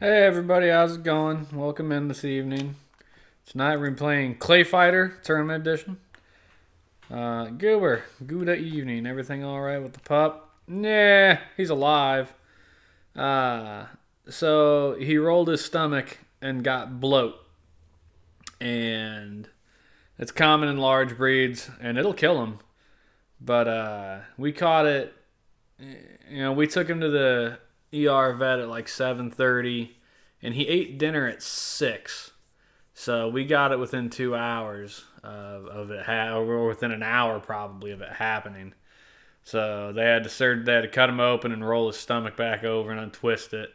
Hey everybody, how's it going? Welcome in this evening. Tonight we're playing Clayfighter Tournament Edition. Goober, Gouda evening. Everything alright with the pup? Nah, he's alive. Uh, so he rolled his stomach and got bloat. And it's common in large breeds and it'll kill him. But we caught it. We took him to the ER vet at like 7:30 and he ate dinner at 6. So we got it within 2 hours of it, or within an hour probably of it happening. So they had to cut him open and roll his stomach back over and untwist it,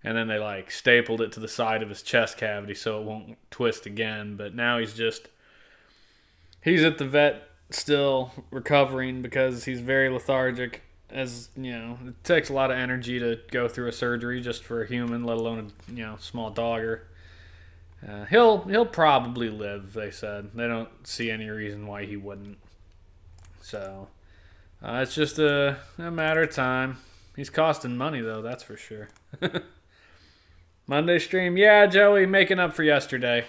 and then they like stapled it to the side of his chest cavity so it won't twist again. But now he's at the vet still recovering because he's very lethargic. As you know, it takes a lot of energy to go through a surgery just for a human, let alone a small dogger. He'll probably live. They said they don't see any reason why he wouldn't. So it's just a matter of time. He's costing money though, that's for sure. Monday stream, yeah, Joey, making up for yesterday.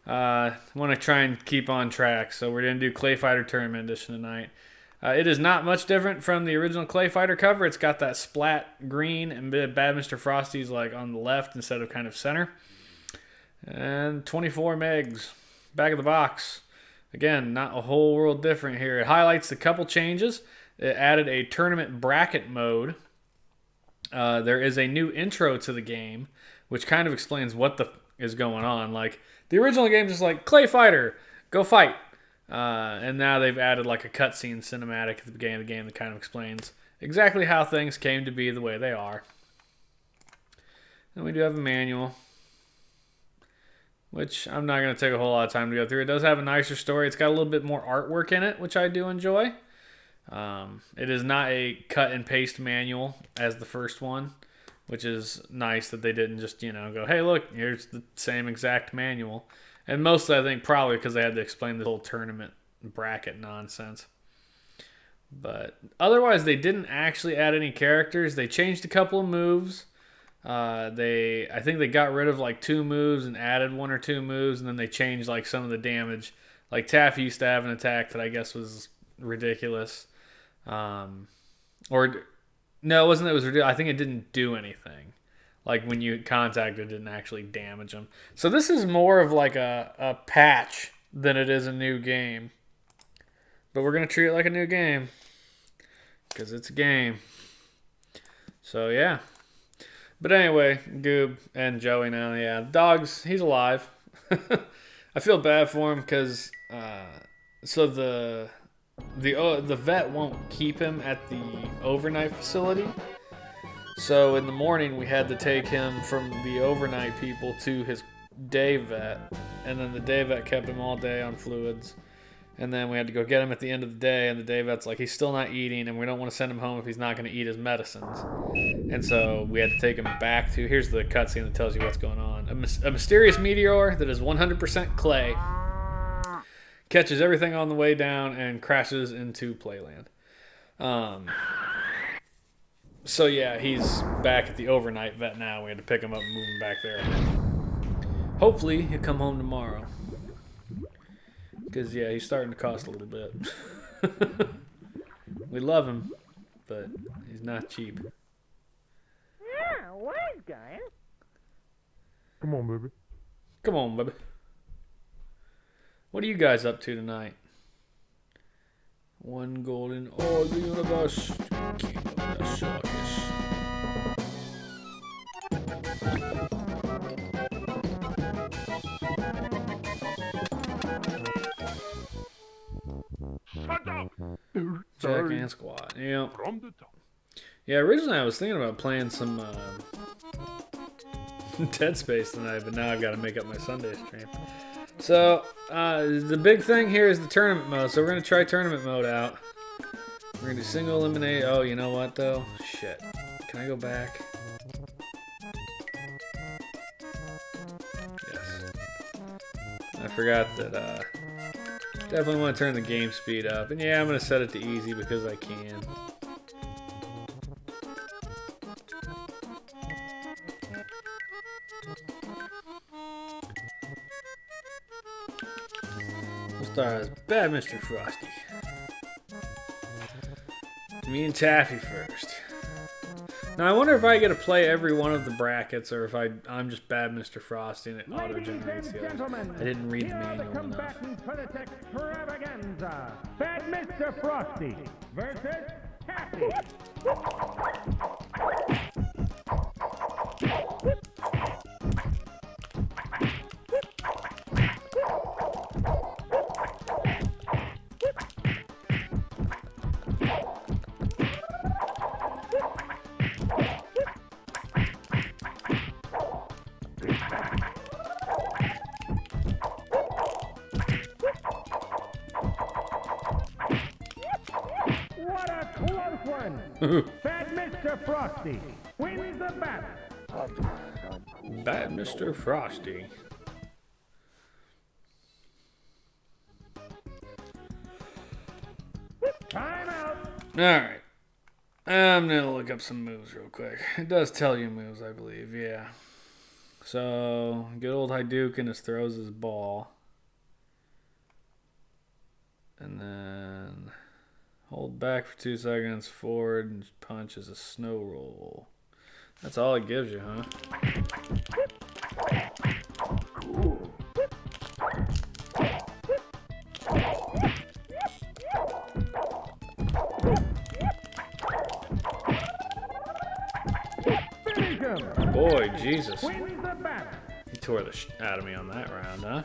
Want to try and keep on track, so we're gonna do Clayfighter Tournament Edition tonight. It is not much different from the original Clayfighter cover. It's got that splat green, and Bad Mr. Frosty's like on the left instead of kind of center. And 24 megs. Back of the box. Again, not a whole world different here. It highlights a couple changes. It added a tournament bracket mode. There is a new intro to the game, which kind of explains what is going on. Like, the original game is just like, Clay Fighter, go fight. And now they've added like a cutscene cinematic at the beginning of the game that kind of explains exactly how things came to be the way they are. And we do have a manual, which I'm not going to take a whole lot of time to go through. It does have a nicer story. It's got a little bit more artwork in it, which I do enjoy. It is not a cut and paste manual as the first one, which is nice that they didn't just, go, hey, look, here's the same exact manual. And mostly, I think, probably because they had to explain the whole tournament bracket nonsense. But otherwise, they didn't actually add any characters. They changed a couple of moves. I think they got rid of like 2 moves and added 1 or 2 moves, and then they changed like some of the damage. Like Taffy used to have an attack that I guess was ridiculous. Or no, it wasn't. It was ridiculous. I think it didn't do anything. Like when you contacted, it didn't actually damage them. So this is more of like a patch than it is a new game. But we're gonna treat it like a new game because it's a game. So yeah. But anyway, Goob and Joey now, yeah. Dogs, he's alive. I feel bad for him because so the vet won't keep him at the overnight facility. So in the morning we had to take him from the overnight people to his day vet, and then the day vet kept him all day on fluids. And then we had to go get him at the end of the day, and the day vet's like, he's still not eating, and we don't want to send him home if he's not going to eat his medicines. And so we had to take him back to, here's the cutscene that tells you what's going on. A mysterious meteor that is 100% clay catches everything on the way down and crashes into Playland. So yeah, he's back at the overnight vet now. We had to pick him up and move him back there. Hopefully he'll come home tomorrow. Because, yeah, he's starting to cost a little bit. We love him, but he's not cheap. Yeah, wise guy. Come on, baby. Come on, baby. What are you guys up to tonight? One gold in all the universe. King of the circus. Jack and Squat. Yeah. From the top. Yeah, originally I was thinking about playing some Dead Space tonight, but now I've got to make up my Sunday stream. So, the big thing here is the tournament mode. So we're going to try tournament mode out. We're going to do single eliminate. Oh, you know what, though? Shit. Can I go back? Yes. I forgot that, definitely want to turn the game speed up. And yeah, I'm going to set it to easy because I can. Stars, Bad Mr. Frosty. Me and Taffy first. Now I wonder if I get to play every one of the brackets, or if I'm just Bad Mr. Frosty and it auto-generates the others. I didn't read the manual enough. Extravaganza. Bad Mr. Frosty versus Taffy. What a close one! Bad Mr. Frosty wins the battle. Bad Mr. Frosty. Time out. Alright. I'm gonna look up some moves real quick. It does tell you moves, I believe, yeah. So, good old Hadouken just throws his ball. And then hold back for 2 seconds, forward, and punch is a snow roll. That's all it gives you, huh? Finish him. Boy, Jesus. Wins the battle. He tore the out of me on that round, huh?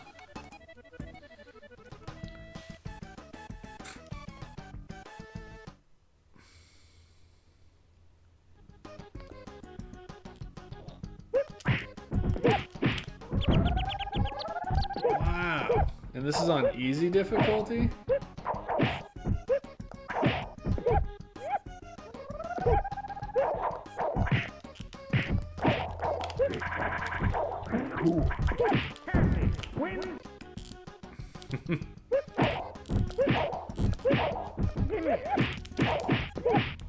Wow. And this is on easy difficulty? Taffy wins. Give me.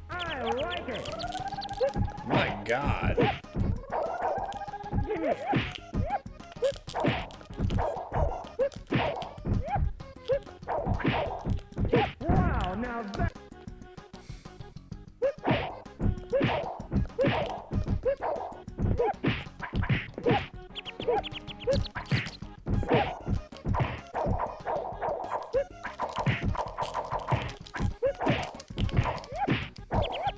I like it. My God. Give me. Wow, now that.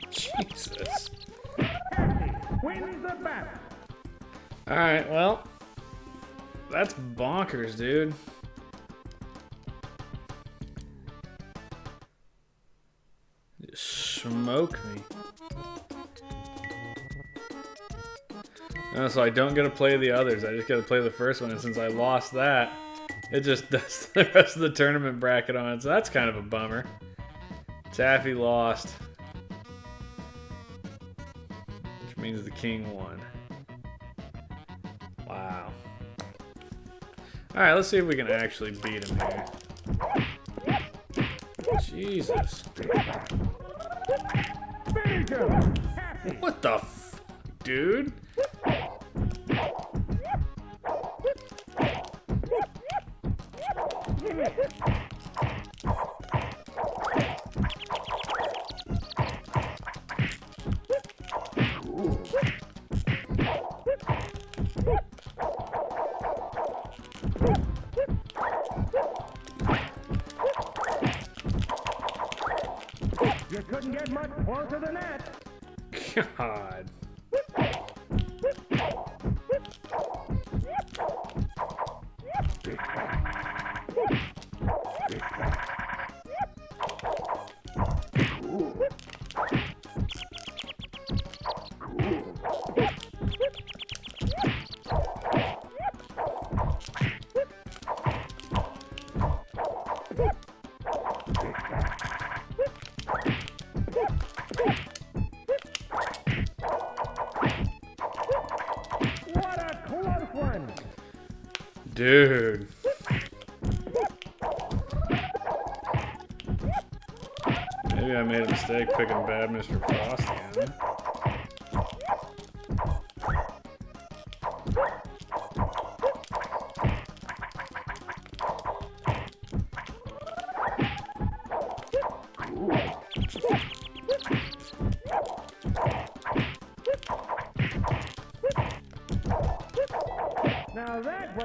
Jesus. Taffy wins the battle. Alright, well. That's bonkers, dude. Just smoke me. So I don't get to play the others. I just get to play the first one. And since I lost that, it just does the rest of the tournament bracket on it. So that's kind of a bummer. Taffy lost. Which means the king won. Wow. Alright, let's see if we can actually beat him here. Jesus. Finish him. Taffy. What the f... dude? Give me. You couldn't get much closer than that. God. What a close one. Dude. Maybe I made a mistake picking Bad Mr. Frosty, huh?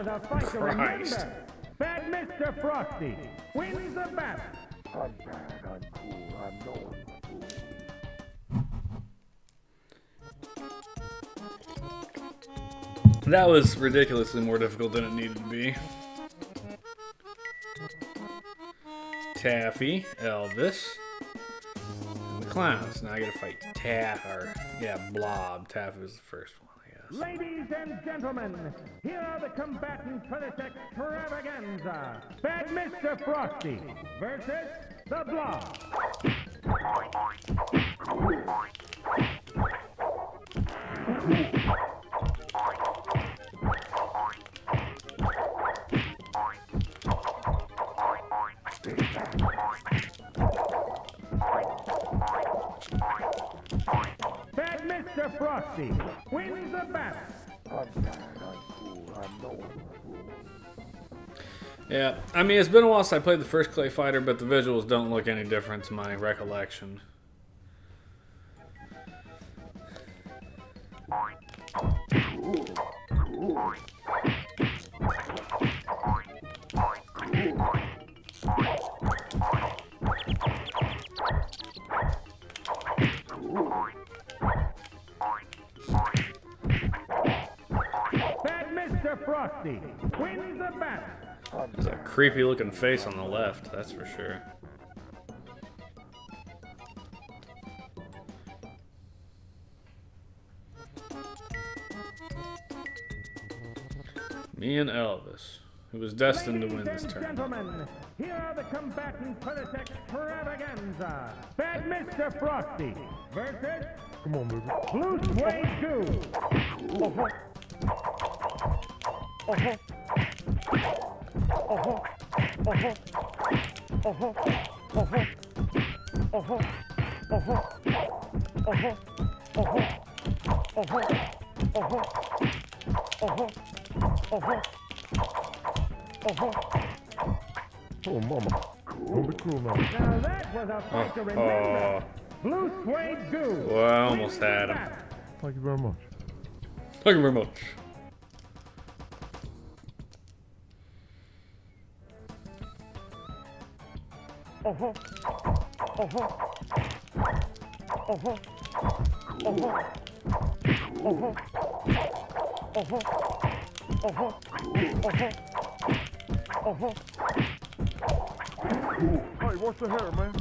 was a fight to Christ. remember. Bad Mr. Frosty wins the battle. I'm bad, I'm cool, I'm no one. That was ridiculously more difficult than it needed to be. Taffy, Elvis, and the clowns. Now I gotta fight Blob. Taffy was the first one, I guess. Ladies and gentlemen, here are the combatants for this extravaganza. Bad Mr. Frosty versus the Blob. Bad Mr. Frosty wins the battle. I'm bad, I'm cool, I'm no one. Yeah, I mean, it's been a while since I played the first Clayfighter, but the visuals don't look any different to my recollection. Bad Mr. Frosty wins the battle. There's a creepy looking face on the left, that's for sure. Me and Elvis, who was destined to win this Ladies and tournament. gentlemen, here are the combatants for this extravaganza. Bad Mr. Frosty versus Come on, baby. Blue Suede Goo. Oh, mama. Don't be cruel now. Now that was a fight to remember. Blue Suede Goo. Well, I almost had him. Thank you very much. Thank you very much. Hey, watch the hair, man.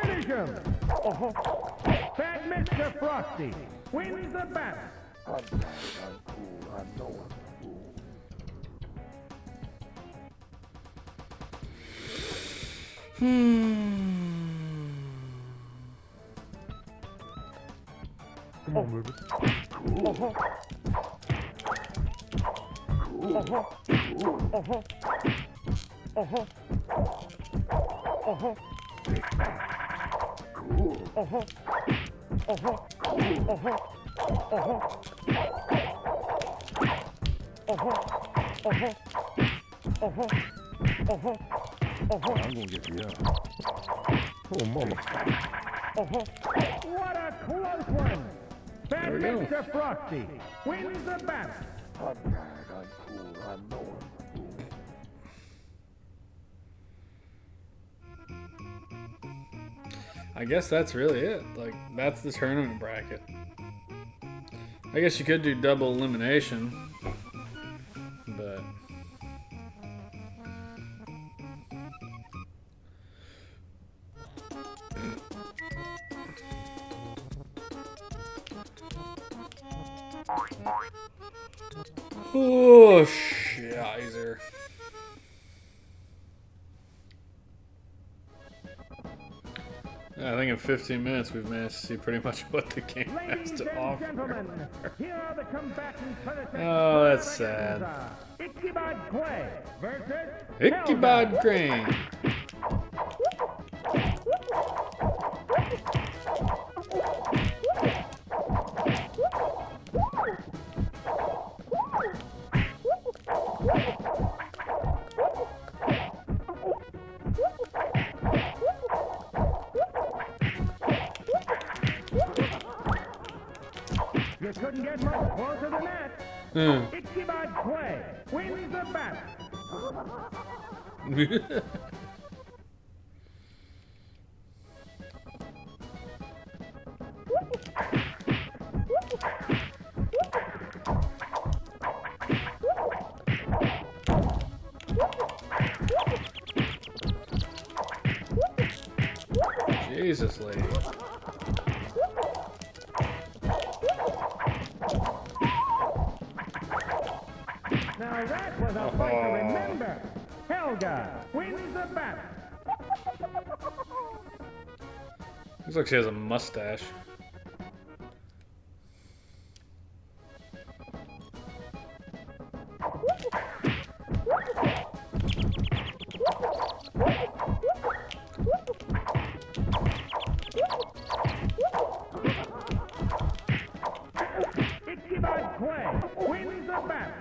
Finish him. Bad Mr. Frosty wins the battle. I'm bad, I'm cool, I'm no one. Come on, baby. I'm gonna get you out. Oh, mama. What a close one. Bad we go. Mr. Frosty wins the battle. I'm bad, I'm cool, I'm no one. I guess that's really it. Like, that's the tournament bracket. I guess you could do double elimination, but oh, shizer. I think in 15 minutes we've managed to see pretty much what the game has Ladies to and offer. gentlemen, here are the combatants for this Oh, that's sad. extravaganza. Ichabod Clay versus Ichabod Crane. Doesn't get much closer than that. Ichabod Clay wins the battle. Jesus, lady. Now that was a fight to remember. Helga wins the battle. Looks like she has a mustache. Ichabod Clay wins the battle.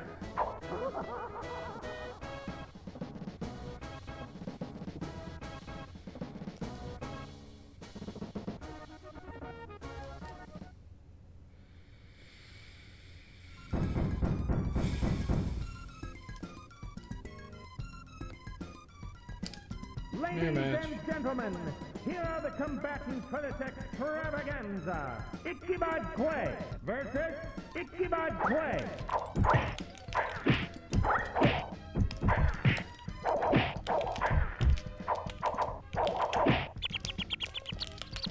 Ladies and gentlemen, here are the combatants for this extravaganza. Ichabod Clay versus Ichabod Clay.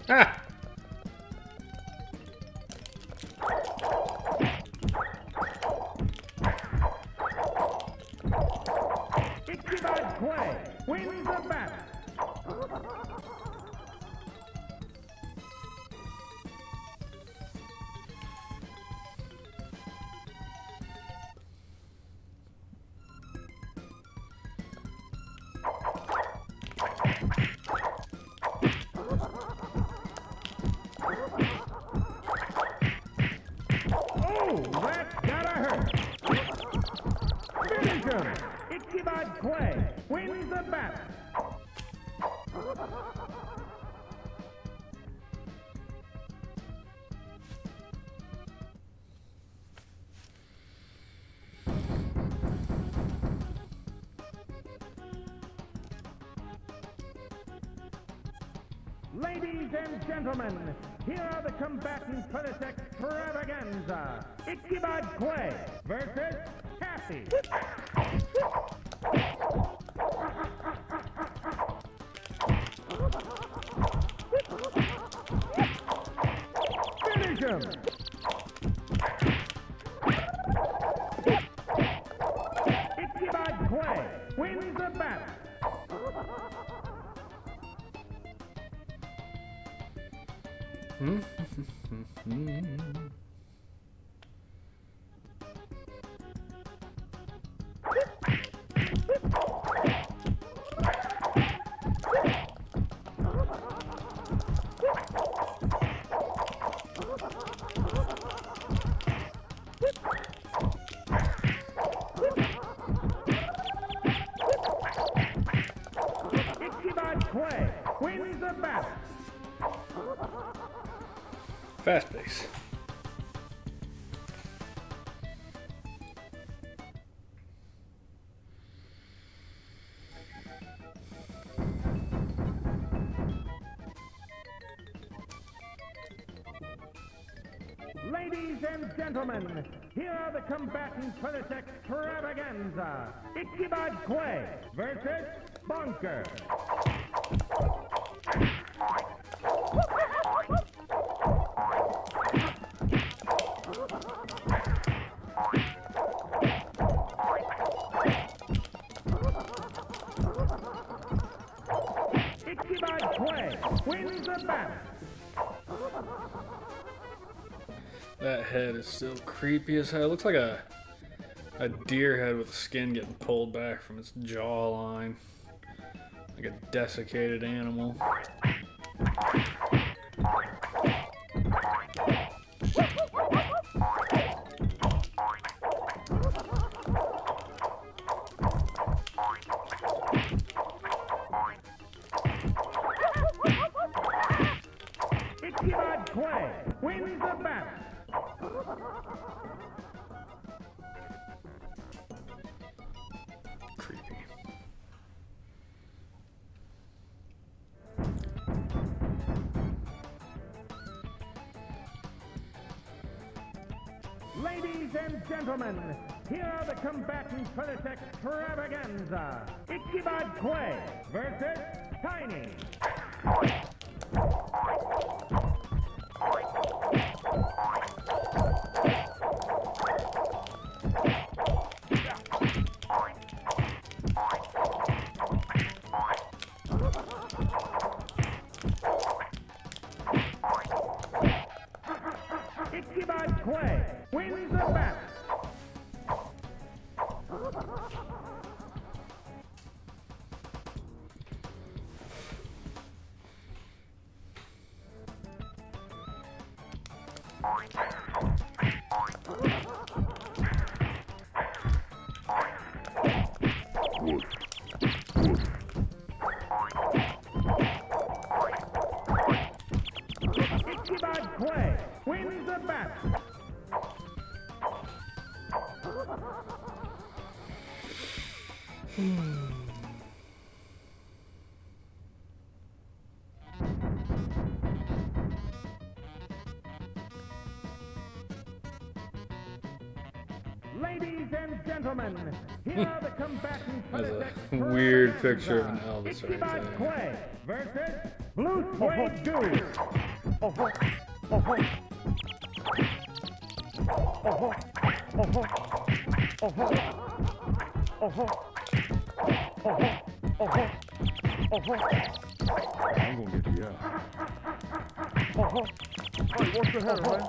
Ah! Ichabod Clay wins the battle. Oh, that gotta hurt. Finish him. Ichabod Clay wins the battle. Ladies and gentlemen, here are the combatants for this extravaganza. Ichabod Clay versus Kathy. Finish him. Ichabod Clay wins the battle. Ichabod Clay wins the battle. Fast pace. Ladies and gentlemen, here are the combatants for this extravaganza. Ichabod Clay versus Bunker. Ichabod Clay wins the battle. That head is still creepy as hell. It looks like a deer head with the skin getting pulled back from its jawline. Like a desiccated animal. Ichabod Clay wins the battle. Ladies and gentlemen, here are the combatants for this extravaganza. Ichabod Clay versus Tiny. Ichabod Clay wins the battle. Ichabod Clay wins the battle. Ladies and gentlemen, here are the combatants for this That's a weird extravaganza. picture of an Elvis right Ichabod there. Clay versus Blue Suede Dude. I'm gonna get you out. Hey, what's the hell, man?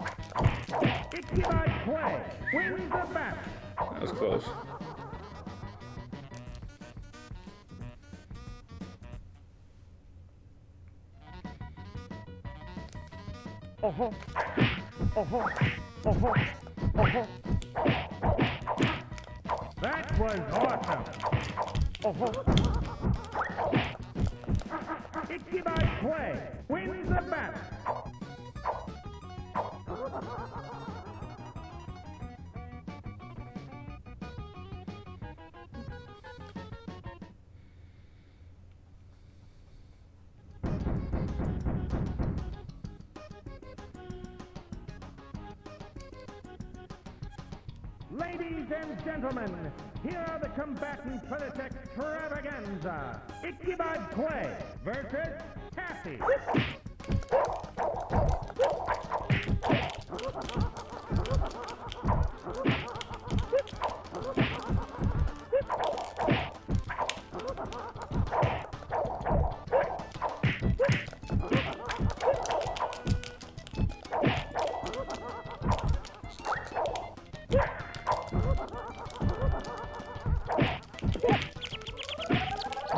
Ichabod Clay wins the battle. That was close. That was awesome. Ichabod Clay wins the battle. Ladies and gentlemen, here are the combatants for this extravaganza. Ichabod Clay versus Cassie.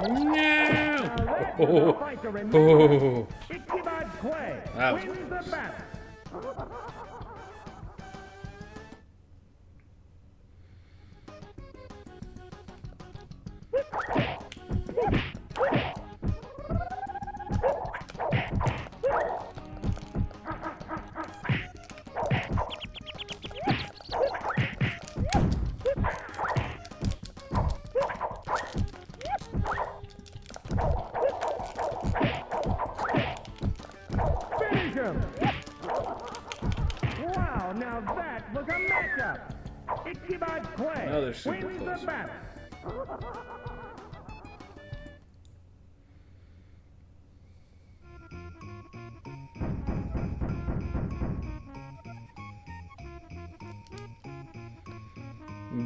No! That's Oh, a fight to remember. oh. Ichabod Clay That was wins the battle. Finish him! Wow, now that was a matchup. Ichabod Clay Now they're super wins close. the battle.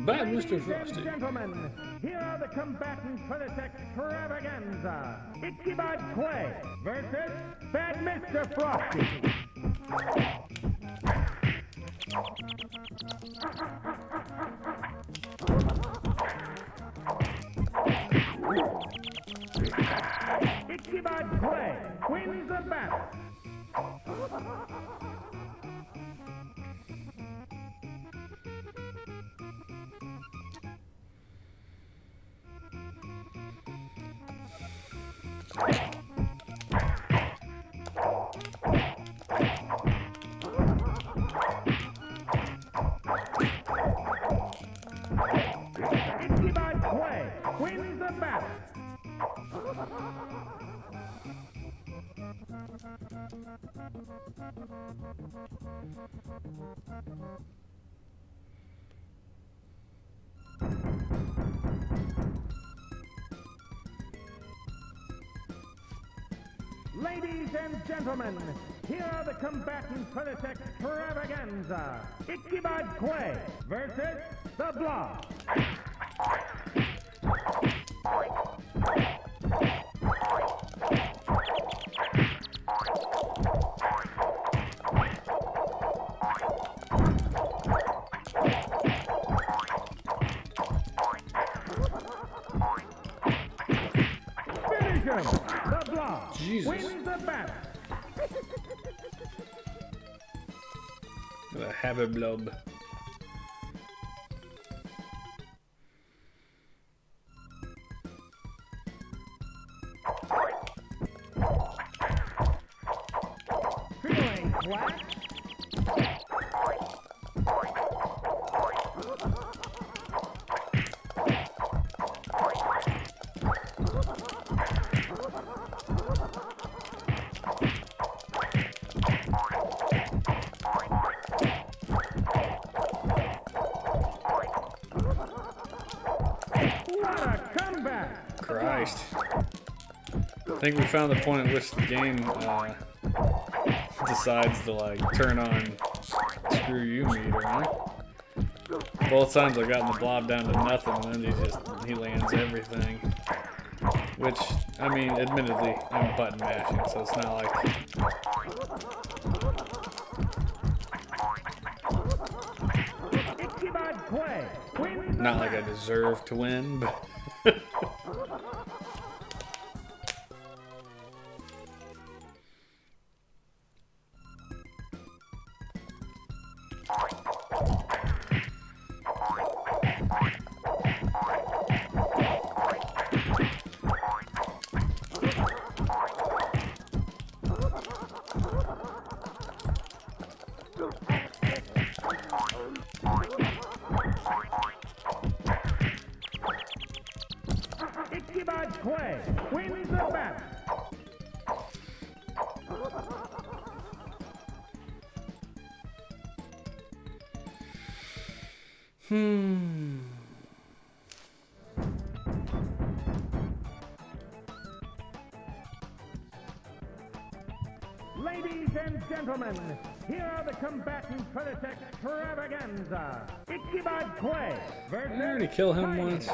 Bad Mr. Ladies and Frosty. gentlemen, here are the combatants for this extravaganza. Ichabod Clay versus Bad Mr. Frosty. Ichabod Clay wins the battle. Ichabod Clay wins the battle. Ladies and gentlemen, here are the combatants for this extravaganza. Ichabod Clay versus the Blob. Finish him! The Blob Jesus. wins the battle. The habit blob. Feeling flat? What a comeback! Christ. I think we found the point at which the game decides to like turn on screw you meter, huh? Both times I've gotten the Blob down to nothing and then he lands everything. Which, I mean, admittedly, I'm button mashing, so it's not like Ichabod Clay wins the not like I battle. deserve to win, but Ichabod Clay wins the battle. Ladies and gentlemen, here are the combatants for this extravaganza. Ichabod Clay versus I already kill him Tiny. once.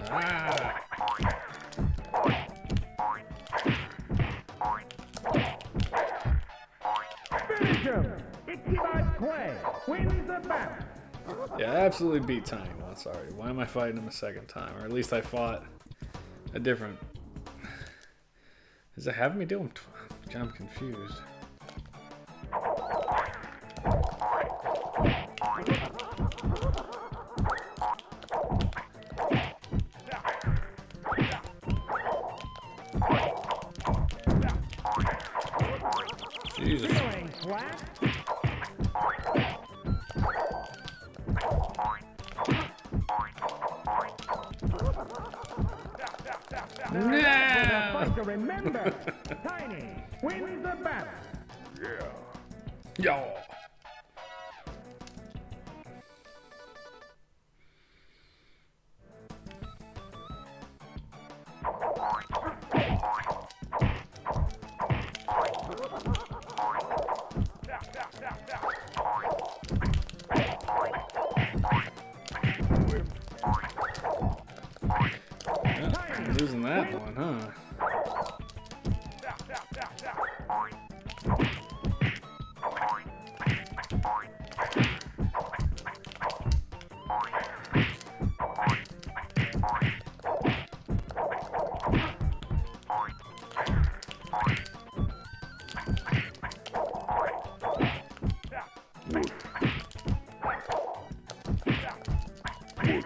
Ah. Finish him! Ichabod Clay wins the battle. Yeah, I absolutely beat Tiny once already. Why am I fighting him a second time? Or at least I fought a different... Does it have me do him? I'm confused. Jesus. Feeling flat? No! Fight to remember. Tiny wins the battle. Yo! I'm losing that one, huh?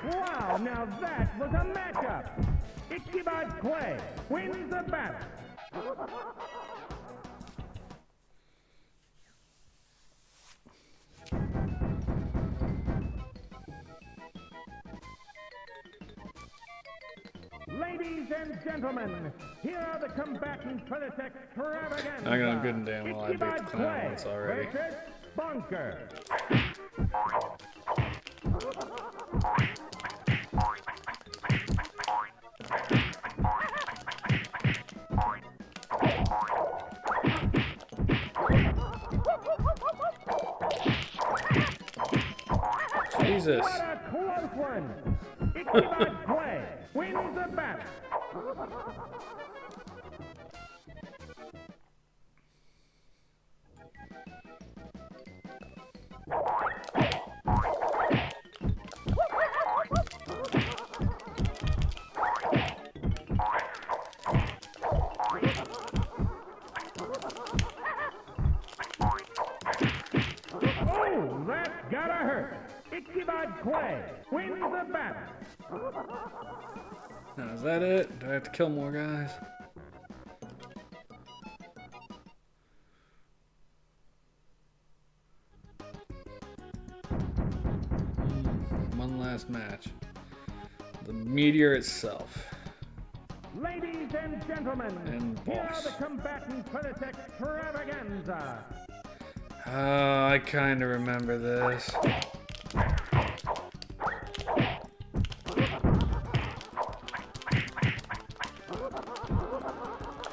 Wow, now that was a matchup. Ichabod Clay wins the battle. Ladies and gentlemen, here are the combatants for this extravaganza. I know good and damn well I beat the Ichabod clown Clay once already. versus Bunker. Jesus. What a close one! Ichabod Clay wins the battle. Oh, that gotta hurt. Ichabod Clay wins the battle. Now, is that it? Do I have to kill more guys? One last match. The meteor itself. Ladies and gentlemen, And here are boss. the combatants for this extravaganza. Oh, I kind of remember this.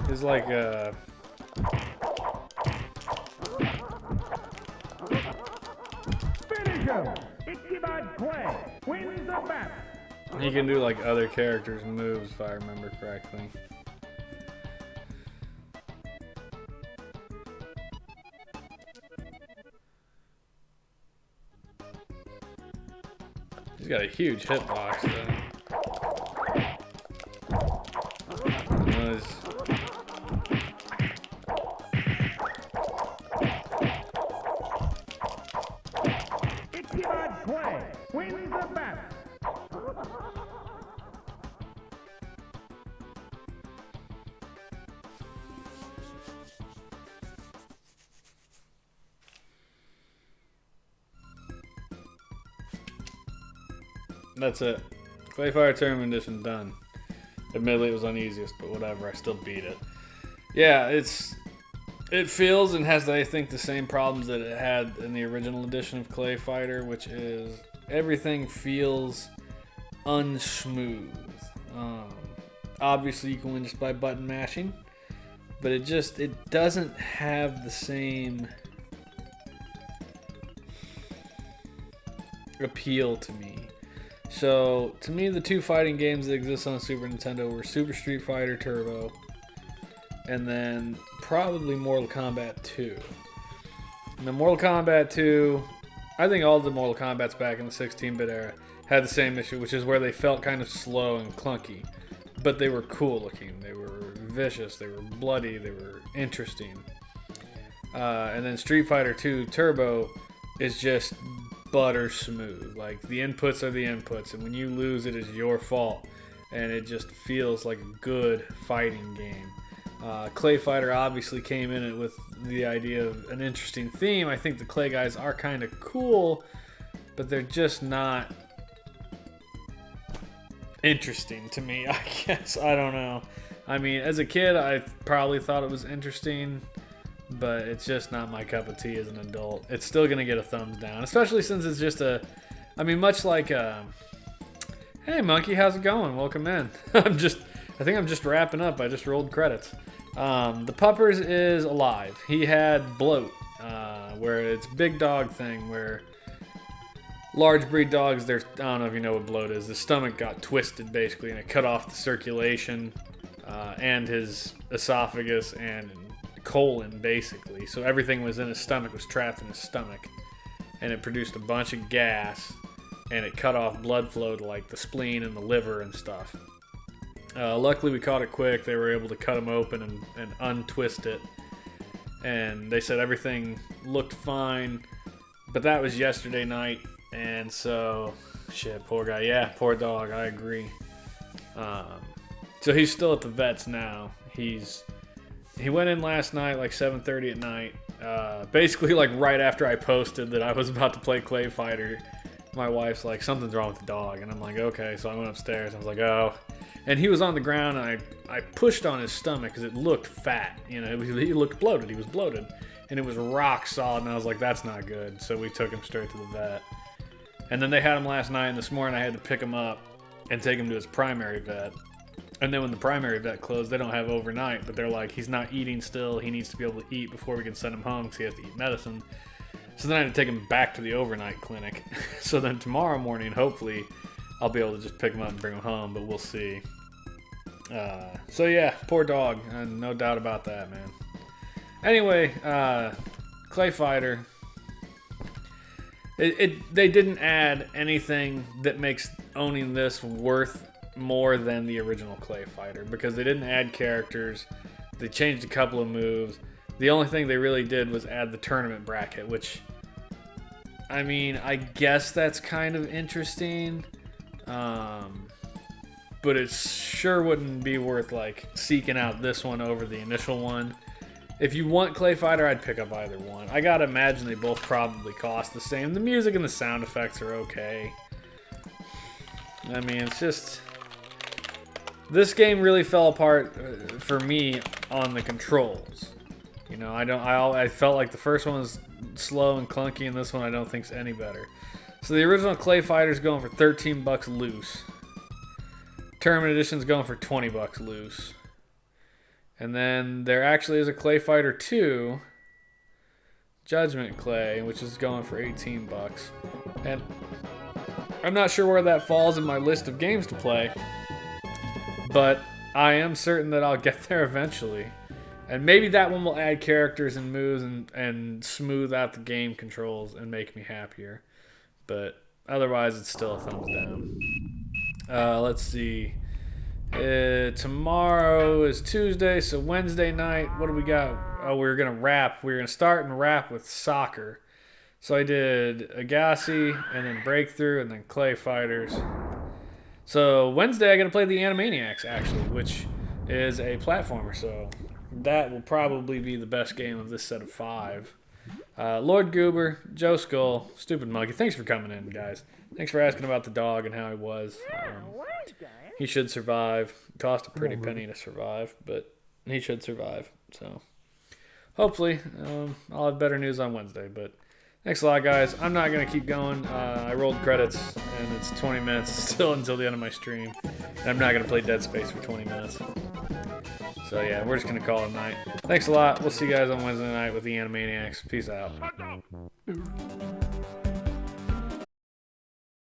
It's like Finish him! Ichabod Clay wins the battle. he can do like other characters' moves if I remember correctly. He's got a huge hitbox though. I know his- Ichabod Clay wins the battle. That's it. Clayfighter Tournament Edition done. Admittedly, it was uneasiest, but whatever. I still beat it. Yeah, it feels and has, I think, the same problems that it had in the original edition of Clayfighter, which is everything feels unsmooth. Obviously, you can win just by button mashing, but it doesn't have the same appeal to me. So, to me, the two fighting games that exist on Super Nintendo were Super Street Fighter Turbo, and then probably Mortal Kombat 2. And the Mortal Kombat 2, I think all the Mortal Kombats back in the 16-bit era had the same issue, which is where they felt kind of slow and clunky, but they were cool looking, they were vicious, they were bloody, they were interesting. And then Street Fighter 2 Turbo is just butter smooth. Like, the inputs are the inputs, and when you lose, it is your fault, and it just feels like a good fighting game. Clayfighter obviously came in it with the idea of an interesting theme. I think the Clay guys are kind of cool, but they're just not interesting to me, I guess. I don't know. I mean, as a kid, I probably thought it was interesting, but it's just not my cup of tea as an adult. It's still going to get a thumbs down, especially since it's just much like, hey, Monkey, how's it going? Welcome in. I think I'm just wrapping up. I just rolled credits. The Puppers is alive. He had bloat, where it's big dog thing, where large breed dogs, I don't know if you know what bloat is. The stomach got twisted, basically, and it cut off the circulation, and his esophagus and colon, basically. So everything was in his stomach was trapped in his stomach, and it produced a bunch of gas, and it cut off blood flow to like the spleen and the liver and stuff. Luckily, we caught it quick. They were able to cut him open and untwist it, and they said everything looked fine, but that was yesterday night, and so shit, poor guy. Yeah, poor dog. I agree. So he's still at the vets now. He went in last night like 7:30 at night, basically like right after I posted that I was about to play Clayfighter, my wife's like, something's wrong with the dog. And I'm like, okay. So I went upstairs. I was like, oh. And he was on the ground, and I pushed on his stomach because it looked fat. You know, he looked bloated. He was bloated. And it was rock solid, and I was like, that's not good. So we took him straight to the vet. And then they had him last night, and this morning I had to pick him up and take him to his primary vet. And then when the primary vet closed, they don't have overnight, but they're like, he's not eating still. He needs to be able to eat before we can send him home because he has to eat medicine. So then I had to take him back to the overnight clinic. So then tomorrow morning, hopefully, I'll be able to just pick him up and bring him home, but we'll see. So yeah, poor dog. No doubt about that, man. Anyway, Clayfighter. They didn't add anything that makes owning this worth more than the original Clayfighter, because they didn't add characters. They changed a couple of moves. The only thing they really did was add the tournament bracket, which, I mean, I guess that's kind of interesting. But it sure wouldn't be worth like seeking out this one over the initial one. If you want Clayfighter, I'd pick up either one. I gotta imagine they both probably cost the same. The music and the sound effects are okay. I mean, it's just, this game really fell apart for me on the controls. You know, I felt like the first one was slow and clunky, and this one I don't think's any better. So the original Clayfighter's going for $13 loose. Tournament Edition's going for $20 loose. And then there actually is a Clayfighter 2, Judgment Clay, which is going for $18. And I'm not sure where that falls in my list of games to play, but I am certain that I'll get there eventually. And maybe that one will add characters and moves and smooth out the game controls and make me happier. But otherwise, it's still a thumbs down. Let's see. Tomorrow is Tuesday, so Wednesday night, what do we got? Oh, we're going to wrap. We're going to start and wrap with soccer. So I did Agassi, and then Breakthrough, and then Clayfighters. So Wednesday, I got to play the Animaniacs, actually, which is a platformer. So that will probably be the best game of this set of 5. Lord Goober, Joe Skull, Stupid Monkey, thanks for coming in, guys. Thanks for asking about the dog and how he was. He should survive. It cost a pretty penny to survive, but he should survive. So hopefully I'll have better news on Wednesday. But thanks a lot, guys. I'm not going to keep going. I rolled credits, and it's 20 minutes still until the end of my stream. And I'm not going to play Dead Space for 20 minutes. So yeah, we're just going to call it a night. Thanks a lot. We'll see you guys on Wednesday night with the Animaniacs. Peace out.